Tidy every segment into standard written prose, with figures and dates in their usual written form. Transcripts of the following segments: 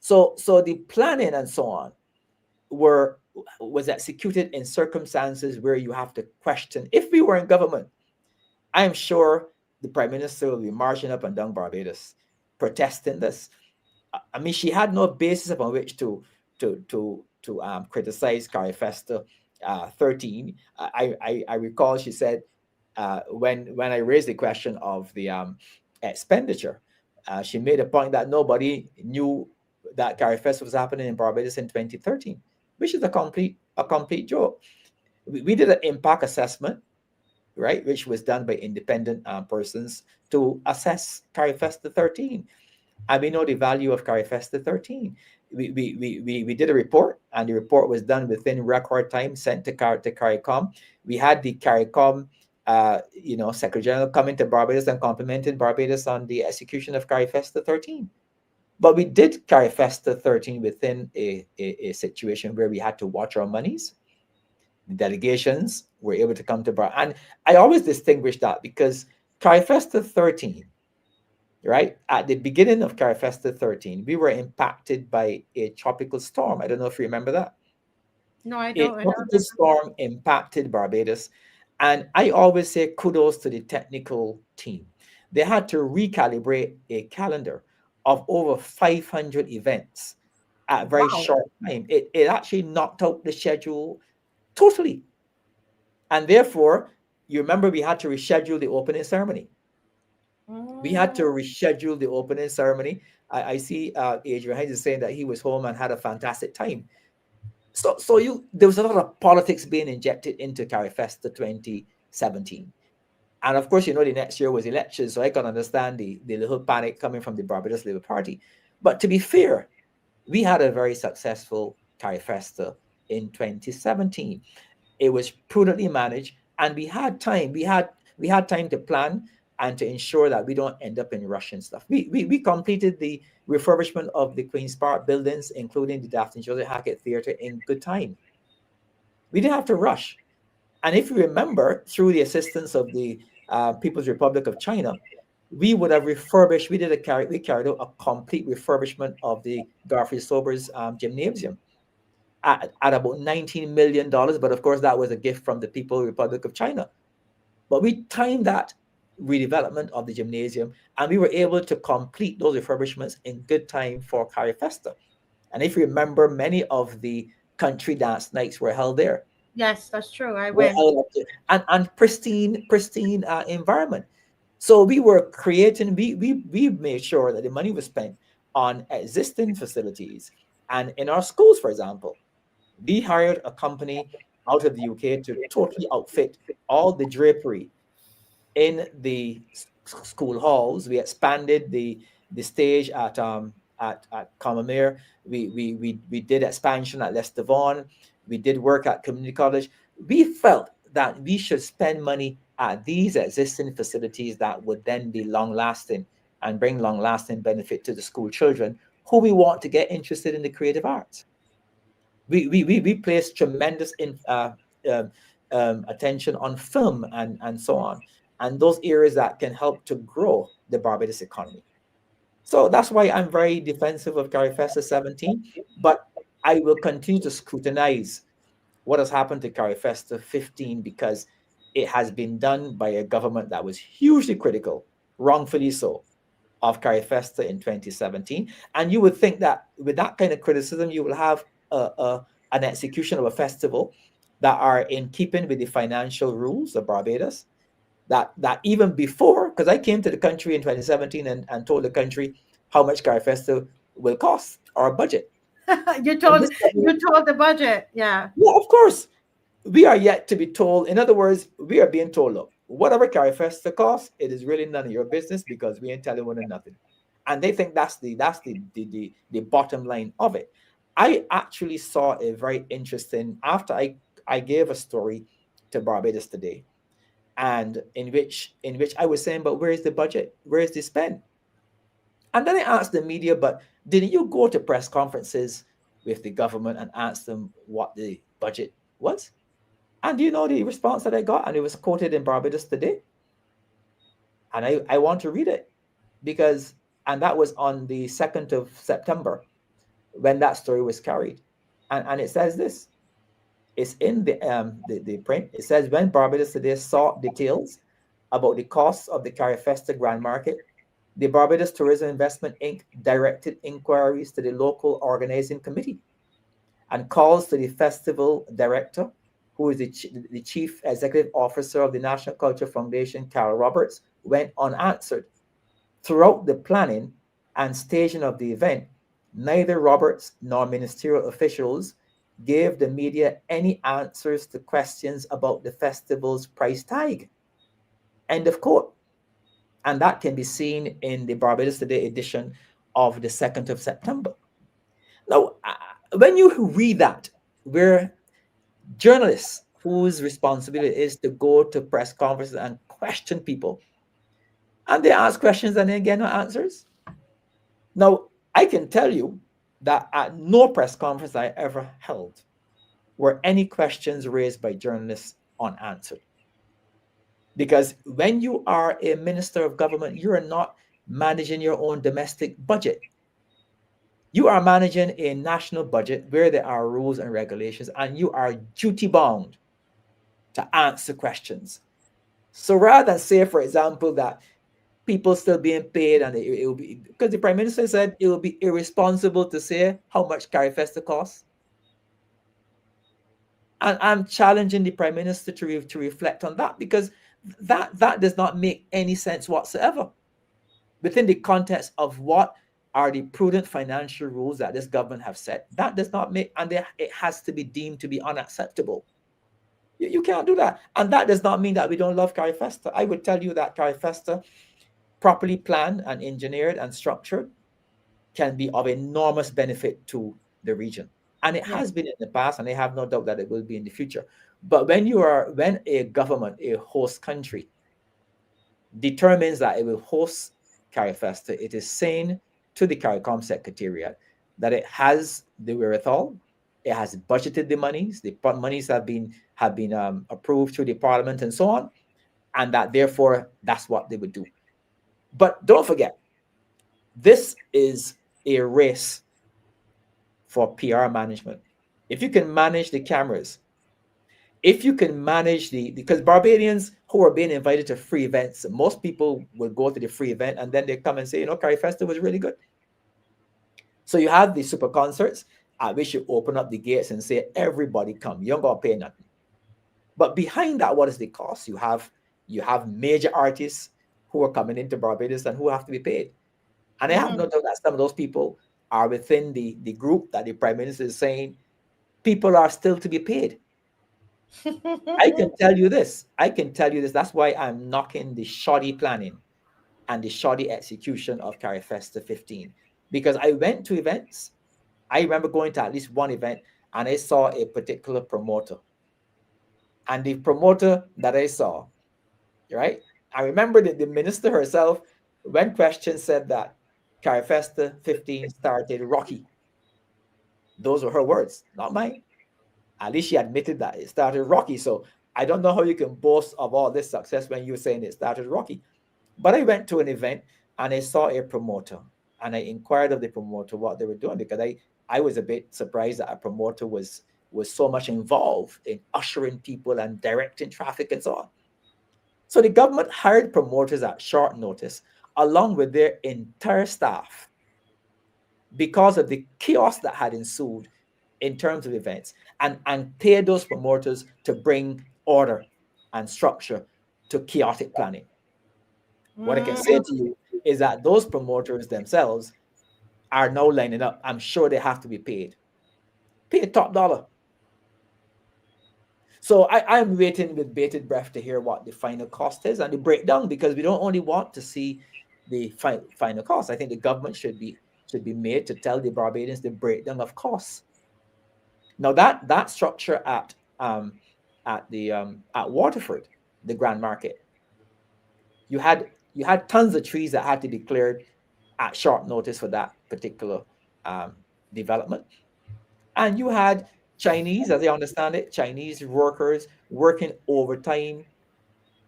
So the planning and so on were was executed in circumstances where you have to question. If we were in government, I am sure the prime minister will be marching up and down Barbados protesting this. I mean, she had no basis upon which to criticize Carifesta 13. I recall she said when I raised the question of the expenditure, she made a point that nobody knew that Carifesta was happening in Barbados in 2013, which is a complete joke. We did an impact assessment, right, which was done by independent persons to assess Carifesta 13, and we know the value of Carifesta 13. We did a report, and the report was done within record time, sent to CARICOM. We had the CARICOM, Secretary General coming to Barbados and complimented Barbados on the execution of Carifesta 13. But we did Carifesta 13 within a situation where we had to watch our monies. The delegations were able to come to Bar, and I always distinguish that because Carifesta 13, right? At the beginning of Carifesta 13, we were impacted by a tropical storm. I don't know if you remember that. No, I A don't. I don't tropical remember. storm impacted Barbados. And I always say kudos to the technical team. They had to recalibrate a calendar of over 500 events at a very Wow. short time. It actually knocked out the schedule totally. And therefore, you remember we had to reschedule the opening ceremony. We had to Mm. reschedule the opening ceremony. I see Adrian Hayes is saying that he was home and had a fantastic time. So there was a lot of politics being injected into Carifesta 2017. And of course, the next year was elections, so I can understand the little panic coming from the Barbados Labour Party. But to be fair, we had a very successful Carifesta in 2017. It was prudently managed, and we had time to plan and to ensure that we don't end up in Russian stuff. We completed the refurbishment of the Queen's Park buildings, including the Daphne Joseph Hackett Theatre, in good time. We didn't have to rush. And if you remember, through the assistance of the People's Republic of China, we would have refurbished. We carried out a complete refurbishment of the Garfield Sobers gymnasium at about $19 million. But of course, that was a gift from the People's Republic of China. But we timed that redevelopment of the gymnasium, and we were able to complete those refurbishments in good time for Carifesta. And if you remember, many of the country dance nights were held there, Yes, that's true. I were went. held up there, and pristine environment. So we were creating, we made sure that the money was spent on existing facilities. And in our schools, for example, we hired a company out of the UK to totally outfit all the drapery in the school halls. We expanded the stage at Commermere. We did expansion at Leicester Vaughan. We did work at Community College. We felt that we should spend money at these existing facilities that would then be long lasting and bring long lasting benefit to the school children who we want to get interested in the creative arts. We place tremendous um, attention on film and so on, and those areas that can help to grow the Barbados economy. So that's why I'm very defensive of Carifesta 17, but I will continue to scrutinize what has happened to Carifesta 15 because it has been done by a government that was hugely critical, wrongfully so, of Carifesta in 2017. And you would think that with that kind of criticism, you will have an execution of a festival that are in keeping with the financial rules of Barbados. That even before, because I came to the country in 2017 and told the country how much Carifesta will cost, our budget. you And told this government, you told the budget. Yeah. yeah, of course, we are yet to be told. In other words, we are being told, look, whatever Carifesta costs, it is really none of your business because we ain't telling one nothing. And they think that's the bottom line of it. I actually saw a very interesting after I gave a story to Barbados today, and in which I was saying, but where is the budget? Where is the spend? And then I asked the media, but didn't you go to press conferences with the government and ask them what the budget was? And do you know the response that I got? And it was quoted in Barbados today. And I want to read it because, and that was on the 2nd of September. when that story was carried. And it says this, it's in the print. It says, when Barbados Today sought details about the costs of the Carifesta Grand Market, the Barbados Tourism Investment Inc. directed inquiries to the local organizing committee, and calls to the festival director, who is the chief executive officer of the National Culture Foundation, Carol Roberts, went unanswered. Throughout the planning and staging of the event, neither Roberts nor ministerial officials gave the media any answers to questions about the festival's price tag. End of quote. And that can be seen in the Barbados Today edition of the 2nd of September. Now, when you read that, where journalists whose responsibility is to go to press conferences and question people, and they ask questions and they get no answers. Now, I can tell you that at no press conference I ever held were any questions raised by journalists unanswered. Because when you are a minister of government, you are not managing your own domestic budget. You are managing a national budget where there are rules and regulations, and you are duty bound to answer questions. So rather than say, for example, that people still being paid, and it will be, because the prime minister said it will be irresponsible to say how much Carifesta costs. And I'm challenging the prime minister to reflect on that, because that does not make any sense whatsoever within the context of what are the prudent financial rules that this government have set. That does not make, and it has to be deemed to be unacceptable. You can't do that. And that does not mean that we don't love Carifesta. I would tell you that Carifesta, properly planned and engineered and structured, can be of enormous benefit to the region. And it Yeah. has been in the past, and I have no doubt that it will be in the future. But when a government, a host country, determines that it will host Carifesta, it is saying to the CARICOM Secretariat that it has the wherewithal, it has budgeted the monies, the monies have been approved through the parliament and so on, and that therefore that's what they would do. But don't forget, this is a race for PR management. If you can manage the cameras, if you can manage because Barbadians who are being invited to free events, most people will go to the free event and then they come and say, Carifesta was really good. So you have the super concerts at which you open up the gates and say, everybody come, you don't got to pay nothing. But behind that, what is the cost? You have major artists who are coming into Barbados and who have to be paid. And I have no doubt that some of those people are within the group that the prime minister is saying people are still to be paid. I can tell you this. That's why I'm knocking the shoddy planning and the shoddy execution of Carifesta 15. Because I went to events. I remember going to at least one event and I saw a particular promoter. And the promoter that I saw, right? I remember that the minister herself, when questioned, said that Carifesta 15 started rocky. Those were her words, not mine. At least she admitted that it started rocky. So I don't know how you can boast of all this success when you're saying it started rocky. But I went to an event and I saw a promoter and I inquired of the promoter what they were doing, because I was a bit surprised that a promoter was so much involved in ushering people and directing traffic and so on. So the government hired promoters at short notice along with their entire staff because of the chaos that had ensued in terms of events, and paid those promoters to bring order and structure to chaotic planning. What I can say to you is that those promoters themselves are now lining up. I'm sure they have to be paid top dollar. So I'm waiting with bated breath to hear what the final cost is and the breakdown, because we don't only want to see the final cost. I think the government should be made to tell the Barbadians the breakdown of costs. Now that structure at Waterford, the Grand Market, you had tons of trees that had to be cleared at short notice for that particular um, development, and you had Chinese, as I understand it, Chinese workers working overtime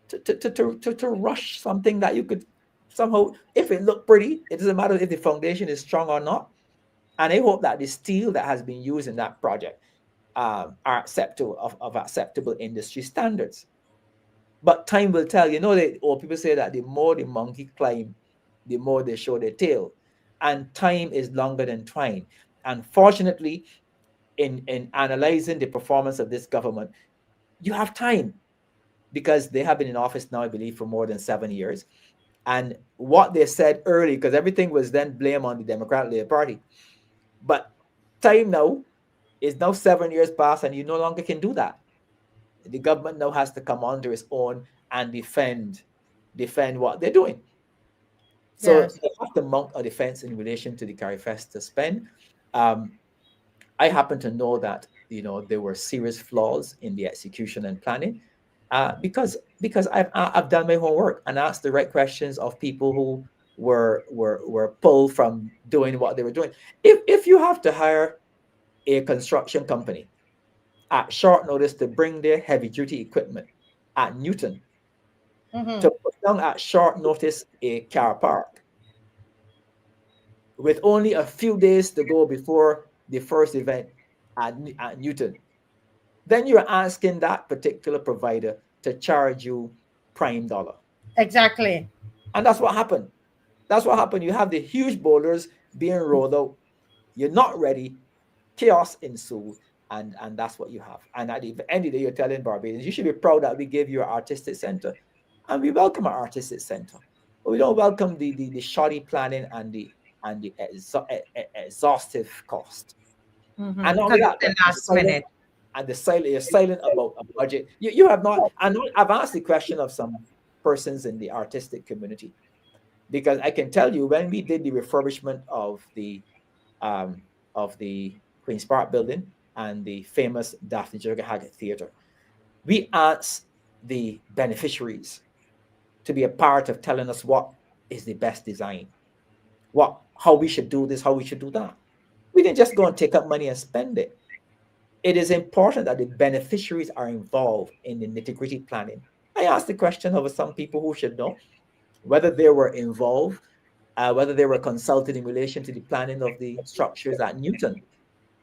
to rush something that you could somehow, if it looked pretty, it doesn't matter if the foundation is strong or not. And I hope that the steel that has been used in that project are acceptable of acceptable industry standards. But time will tell. Or people say that the more the monkey climb, the more they show their tail. And time is longer than twine. Unfortunately, in analyzing the performance of this government, you have time because they have been in office now, I believe, for more than 7 years. And what they said early, because everything was then blamed on the Democratic Labour Party. But time now is now 7 years past, and you no longer can do that. The government now has to come onto its own and defend what they're doing. So Yes. they have to mount a defense in relation to the Carifesta spend. Um, I happen to know that there were serious flaws in the execution and planning, because I've done my homework and asked the right questions of people who were pulled from doing what they were doing. If you have to hire a construction company at short notice to bring their heavy duty equipment at Newton, Mm-hmm. to put down at short notice a car park with only a few days to go before the first event at Newton, then you're asking that particular provider to charge you prime dollar. Exactly. And that's what happened. That's what happened. You have the huge boulders being rolled out. You're not ready. Chaos ensued. And that's what you have. And at the end of the day, you're telling Barbadians, you should be proud that we gave you an artistic center. And we welcome our artistic center. But we don't welcome the shoddy planning and the exhaustive cost. And Mm-hmm. not only Because that, it's the last minute. you're silent about a budget. You have not. And I've asked the question of some persons in the artistic community, because I can tell you, when we did the refurbishment um, of the Queen's Park building and the famous Daphne Jurgen Haggett Theatre, we asked the beneficiaries to be a part of telling us what is the best design, how we should do this, how we should do that. We didn't just go and take up money and spend it. It is important that the beneficiaries are involved in the nitty-gritty planning. I asked the question of some people who should know whether they were involved, whether they were consulted in relation to the planning of the structures at Newton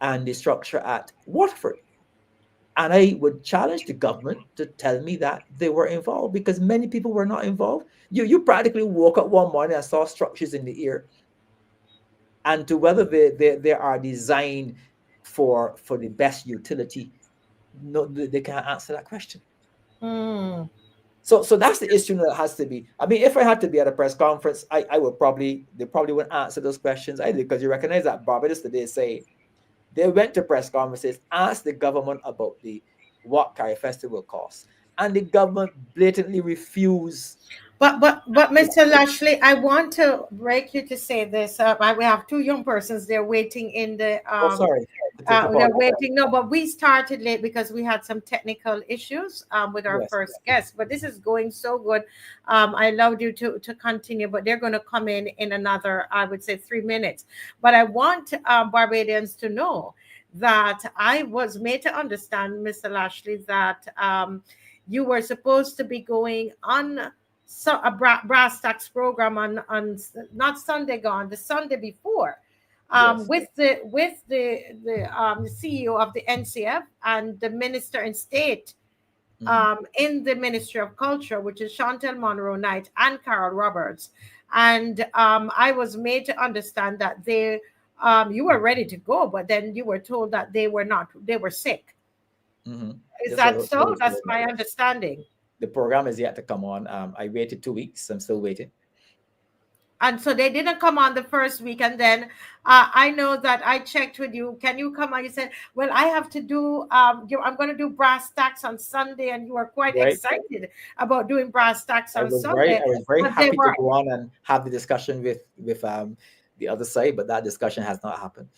and the structure at Waterford. And I would challenge the government to tell me that they were involved, because many people were not involved. You practically woke up one morning and saw structures in the air, and to whether they are designed for the best utility, no, they can't answer that question. Mm. So that's the issue that has to be. I mean, if I had to be at a press conference, I would probably they probably wouldn't answer those questions either, because you recognize that Barbados today say they went to press conferences, asked the government about the what Carry Festival costs, and the government blatantly refused. But Mr. Lashley, I want to break you to say this. We have two young persons. They're waiting in the Oh, sorry, I take they're apologize. waiting. No, but we started late because we had some technical issues with our Yes, first guest. But this is going so good. I allowed you to continue, but they're going to come in another, I would say, 3 minutes. But I want Barbadians to know that I was made to understand, Mr. Lashley, that you were supposed to be going on a brass tacks program on not Sunday gone, the Sunday before, yes. with the CEO of the NCF and the minister in state Mhm, in the Ministry of Culture, which is Chantel Monroe Knight and Carol Roberts. And I was made to understand that you were ready to go, but then you were told that they were not, they were sick. mhm. Is Yes, that that was, that so? was That's told that, my yes. understanding. The program is yet to come on. I waited 2 weeks. I'm still waiting. And so they didn't come on the first week, and then I know that I checked with you, can you come on? You said, well, I have to do I'm going to do brass tacks on Sunday, and you were quite Right. excited about doing brass tacks I on was very Sunday. I was very But they happy to were, go on and have the discussion with the other side, but that discussion has not happened.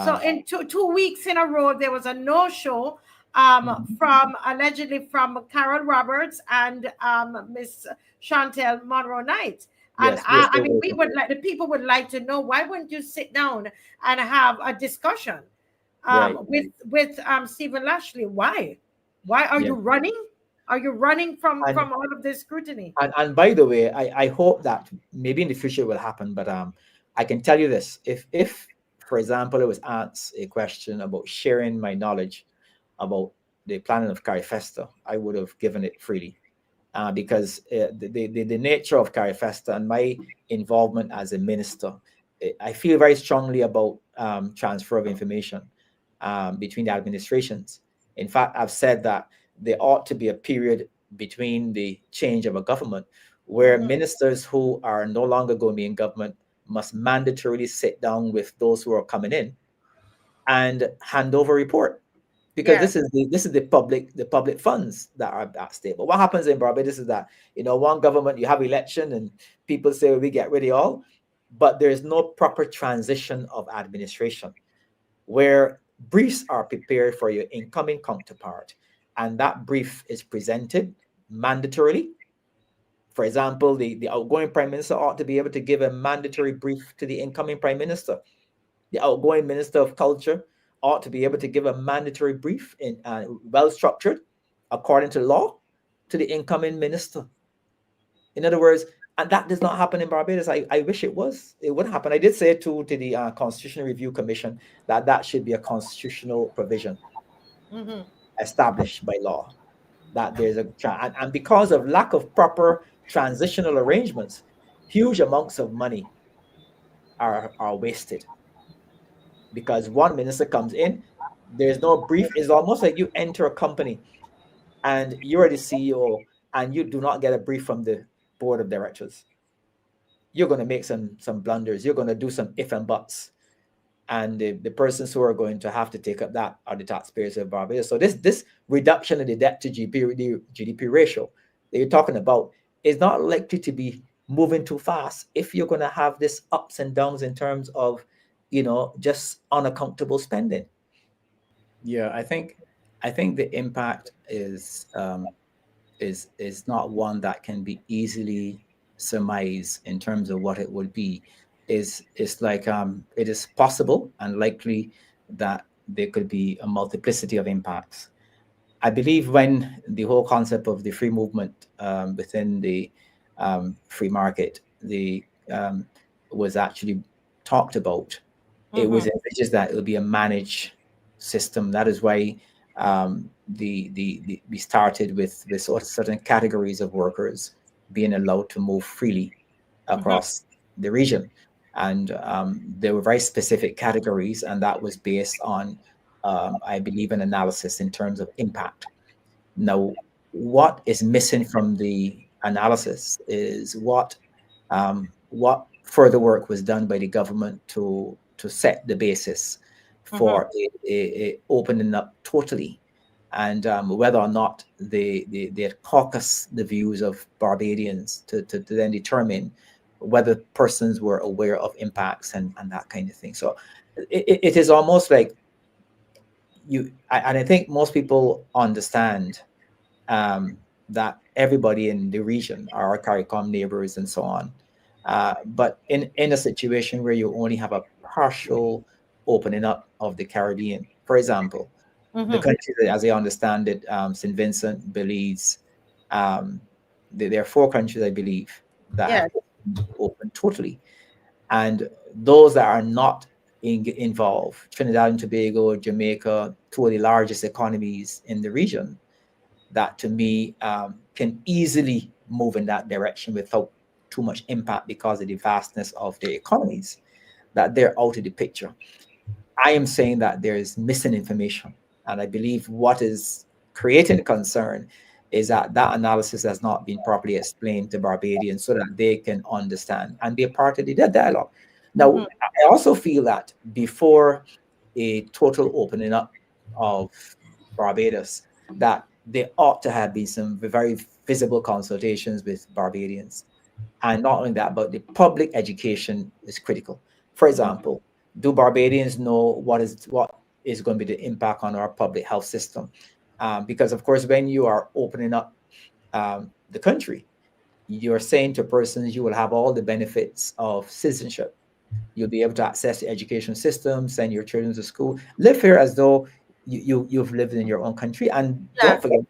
so Um, in two weeks in a row there was a no show mhm. from allegedly from Carol Roberts and Miss Chantel Monroe Knight. And Yes, we are I still mean, we waiting. would like, the people would like to know, why wouldn't you sit down and have a discussion Right. with Stephen Lashley? Why are you Yes. running? Are you running And from all of this scrutiny? and by the way, I hope that maybe in the future it will happen, but I can tell you this: if For example, I was asked a question about sharing my knowledge about the planning of Carifesta. I would have given it freely, because the nature of Carifesta and my involvement as a minister, I feel very strongly about transfer of information between the administrations. In fact, I've said that there ought to be a period between the change of a government where Mhm. ministers who are no longer going to be in government must mandatorily sit down with those who are coming in and hand over report, because Yes. this is the public funds that are at stake. But what happens in Barbados is that, one government, you have election and people say, well, we get rid of all, but there's no proper transition of administration where briefs are prepared for your incoming counterpart, and that brief is presented mandatorily. For example, the outgoing prime minister ought to be able to give a mandatory brief to the incoming prime minister. The outgoing minister of culture ought to be able to give a mandatory brief in well structured according to law to the incoming minister. In other words, and that does not happen in Barbados. I wish it was. It would happen. I did say to the Constitutional Review Commission that that should be a constitutional provision Mhm. established by law. That there's and because of lack of proper transitional arrangements, huge amounts of money are wasted, because one minister comes in, there's no brief. It's almost like you enter a company and you're the CEO and you do not get a brief from the board of directors. You're going to make some blunders. You're going to do some if and buts. And the persons who are going to have to take up that are the taxpayers of Barbados. So this reduction in the debt to GDP ratio that you're talking about is not likely to be moving too fast if you're going to have this ups and downs in terms of, just unaccountable spending. Yeah, I think the impact is not one that can be easily surmised in terms of what it would be. Is like it is possible and likely that there could be a multiplicity of impacts. I believe when the whole concept of the free movement within the free market the was actually talked about, it was Mhm. envisaged that it would be a managed system. That is why we started with certain categories of workers being allowed to move freely Mhm. across the region. And there were very specific categories, and that was based on, I believe, an analysis in terms of impact. Now, what is missing from the analysis is what further work was done by the government to set the basis Mhm. for a opening up totally, and whether or not they caucus the views of Barbadians to then determine whether persons were aware of impacts and that kind of thing. So it is almost like and I think most people understand um, that everybody in the region are our CARICOM neighbors and so on. But in a situation where you only have a partial opening up of the Caribbean, for example, the Mhm. countries, as I understand it, St. Vincent, Belize, um, there are four countries, I believe, that have Yes. opened totally. And those that are not involved, Trinidad and Tobago, Jamaica, two of the largest economies in the region, that to me can easily move in that direction without too much impact because of the vastness of their economies, that they're out of the picture. I am saying that there is missing information. And I believe what is creating concern is that that analysis has not been properly explained to Barbadians so that they can understand and be a part of the dialogue. Now, Mhm. I also feel that before a total opening up of Barbados, that there ought to have been some very visible consultations with Barbadians. And not only that, but the public education is critical. For example, do Barbadians know what is going to be the impact on our public health system? Because of course, when you are opening up the country, you're saying to persons you will have all the benefits of citizenship. You'll be able to access the education system, send your children to school, live here as though you've lived in your own country, and Yeah. don't forget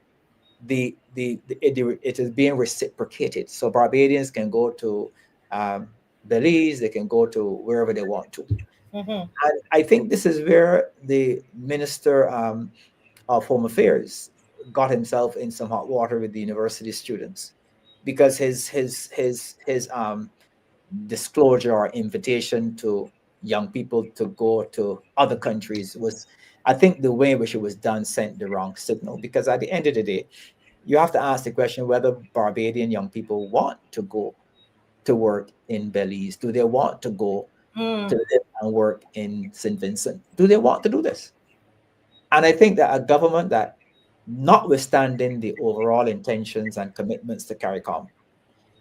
it is being reciprocated. So Barbadians can go to um, Belize, they can go to wherever they want to. Mm-hmm. And I think this is where the Minister of Home Affairs got himself in some hot water with the university students, because his disclosure or invitation to young people to go to other countries was, I think, the way in which it was done sent the wrong signal. Because at the end of the day, you have to ask the question whether Barbadian young people want to go to work in Belize. Do they want to go to Mm. live and work in St. Vincent? Do they want to do this? And I think that a government that, notwithstanding the overall intentions and commitments to CARICOM,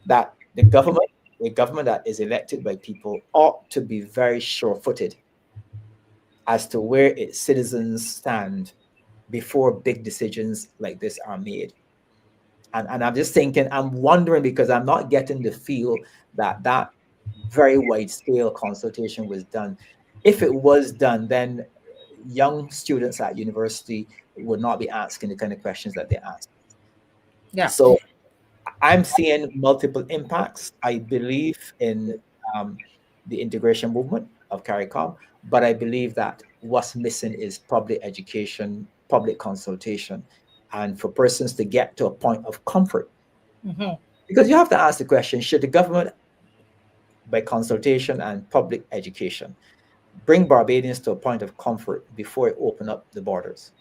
that the government that is elected by people ought to be very sure-footed as to where its citizens stand before big decisions like this are made. And I'm just thinking, I'm wondering, because I'm not getting the feel that that very wide scale consultation was done. If it was done, then young students at university would not be asking the kind of questions that they ask. Yeah. So I'm seeing multiple impacts. I believe in um, the integration movement of CARICOM, but I believe that what's missing is public education, public consultation, and for persons to get to a point of comfort. Mm-hmm. Because you have to ask the question, should the government, by consultation and public education, bring Barbadians to a point of comfort before it open up the borders?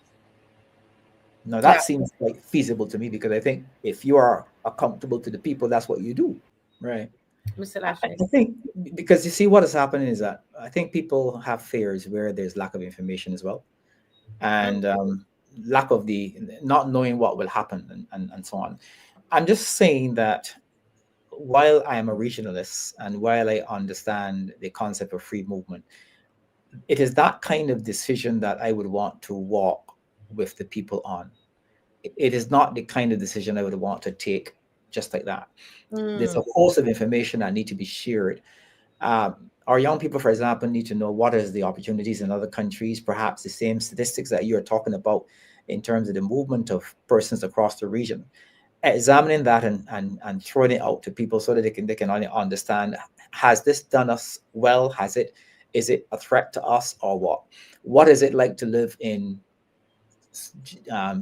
Now Yeah. that seems like feasible to me, because I think if you are accountable to the people, that's what you do, right? Mr. I Lashley. I think, because you see what is happening is that I think people have fears where there's lack of information as well, Mm. and lack of the not knowing what will happen, and so on. I'm just saying that while I am a regionalist and while I understand the concept of free movement, it is that kind of decision that I would want to walk with the people on. It is not the kind of decision I would want to take just like that. There's a Mm. host of information that need to be shared. Our young people, for example, need to know what is the opportunities in other countries, perhaps the same statistics that you're talking about in terms of the movement of persons across the region. Examining that and throwing it out to people so that they can only understand, has this done us well? Has it, is it a threat to us, or what? What is it like to live in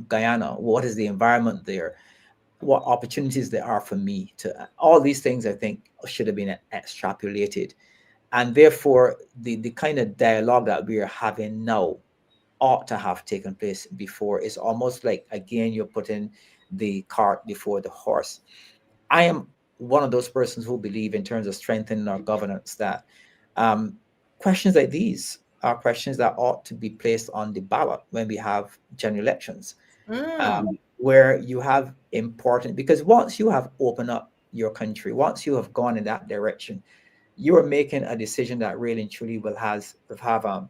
Guyana? What is the environment there? What opportunities there are for me to, all these things I think should have been extrapolated. And therefore the kind of dialogue that we are having now ought to have taken place before. It's almost like, again, you're putting the cart before the horse. I am one of those persons who believe, in terms of strengthening our governance, that um, questions like these are questions that ought to be placed on the ballot when we have general elections, Mm. where you have important, because once you have opened up your country, once you have gone in that direction, you are making a decision that really and truly will have a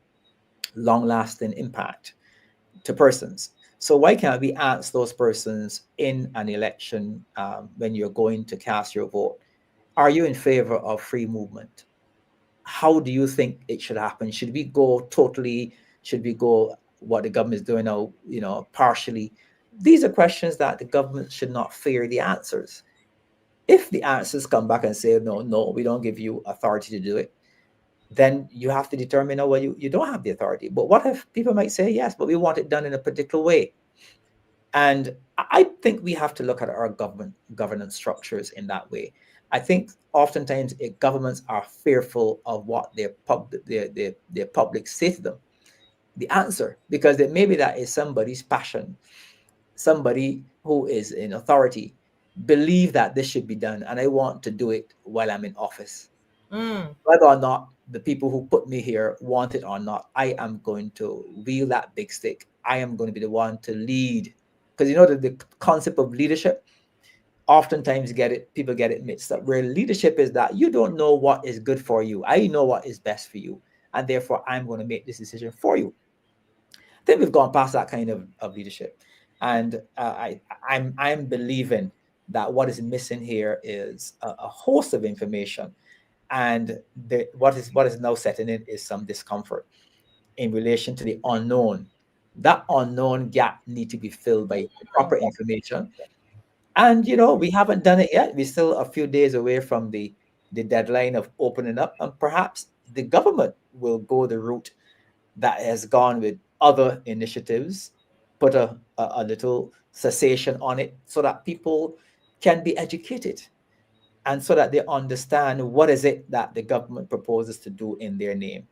long lasting impact to persons. So why can't we ask those persons in an election, when you're going to cast your vote, are you in favor of free movement? How do you think it should happen? Should we go totally? Should we go what the government is doing now, partially? These are questions that the government should not fear the answers. If the answers come back and say, no, no, we don't give you authority to do it, then you have to determine, oh, well, you don't have the authority. But what if people might say, yes, but we want it done in a particular way? And I think we have to look at our governance structures in that way. I think oftentimes governments are fearful of what their public say to them, the answer, because maybe that is somebody's passion. Somebody who is in authority believe that this should be done, and I want to do it while I'm in office. Mm. Whether or not the people who put me here want it or not, I am going to wield that big stick. I am going to be the one to lead. Because the concept of leadership, oftentimes people get it mixed up, where leadership is that you don't know what is good for you. I know what is best for you. And therefore I'm going to make this decision for you. I think we've gone past that kind of leadership. And I'm believing that what is missing here is a host of information, and what is now setting in is some discomfort in relation to the unknown. That unknown gap need to be filled by proper information, and we haven't done it yet. We're still a few days away from the deadline of opening up, and perhaps the government will go the route that has gone with other initiatives, put a little cessation on it so that people can be educated and so that they understand what is it that the government proposes to do in their name.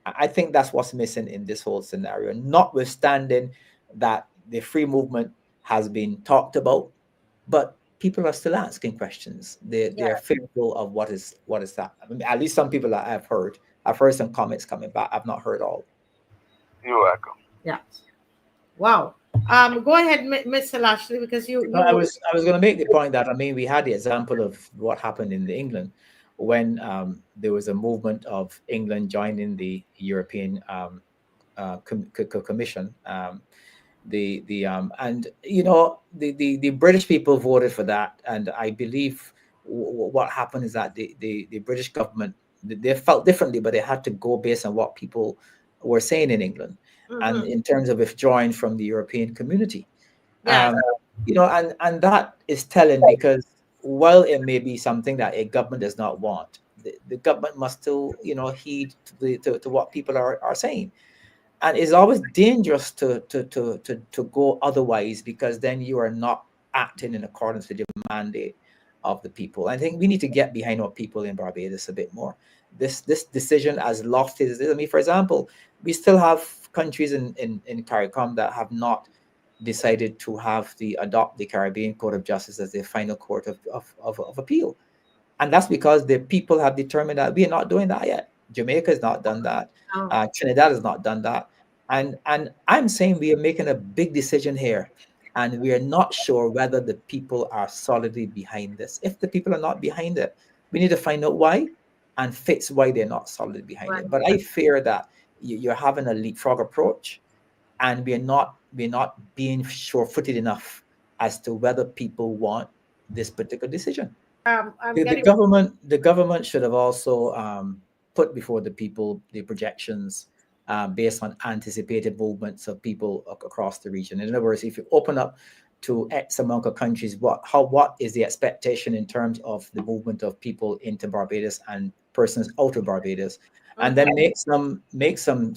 I think that's what's missing in this whole scenario, notwithstanding that the free movement has been talked about, but people are still asking questions. They're Yes. fearful of what is that. I mean, at least some people that I've heard some comments coming back. I've not heard all. You're welcome. Yeah. Wow. Go ahead, Mr. Lashley, because No, you I were. was I was going to make the point that, I mean, we had the example of what happened in England when there was a movement of England joining the European Commission. The and the British people voted for that, and I believe what happened is that the British government, they felt differently, but they had to go based on what people were saying in England, and Mhm. in terms of withdrawing from the European community. Yes. And that is telling, because while it may be something that a government does not want, the government must still heed to what people are saying. And it's always dangerous to go otherwise, because then you are not acting in accordance with the mandate of the people. I think we need to get behind our people in Barbados a bit more. This decision, as lofty as it is, I mean, for example, we still have countries in CARICOM that have not decided to adopt the Caribbean Court of Justice as their final court of appeal. And that's because the people have determined that we are not doing that yet. Jamaica has not done that. Oh, Trinidad has not done that. And I'm saying we are making a big decision here, and we are not sure whether the people are solidly behind this. If the people are not behind it, we need to find out why and fix why they're not solidly behind right. it. But I fear that you're having a leapfrog approach, and we're not being sure-footed enough as to whether people want this particular decision. I'm The getting. government should have also put before the people the projections based on anticipated movements of people across the region. In other words, if you open up to X amount of countries, what is the expectation in terms of the movement of people into Barbados and persons out of Barbados, and Mhm. then make some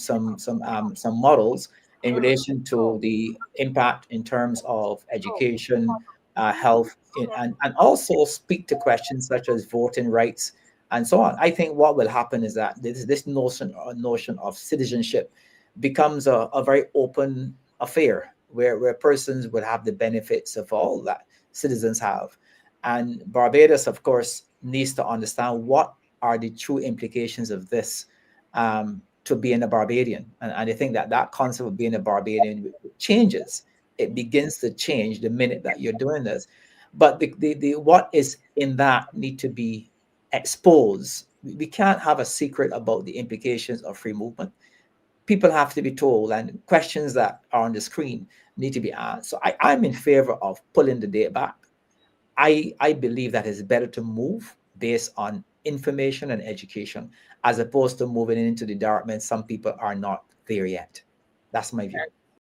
models in Mhm. relation to the impact in terms of education, health, and also speak to questions such as voting rights and so on. I think what will happen is that this notion of citizenship becomes a very open affair, where persons would have the benefits of all that citizens have. And Barbados, of course, needs to understand what are the true implications of this, to being a Barbadian. And I think that that concept of being a Barbadian changes. It begins to change the minute that you're doing this. But the what is in that need to be exposed. We can't have a secret about the implications of free movement. People have to be told, and questions that are on the screen need to be asked. So I'm in favor of pulling the date back. I believe that it's better to move based on information and education, as opposed to moving into the dark when some people are not there yet. That's my view.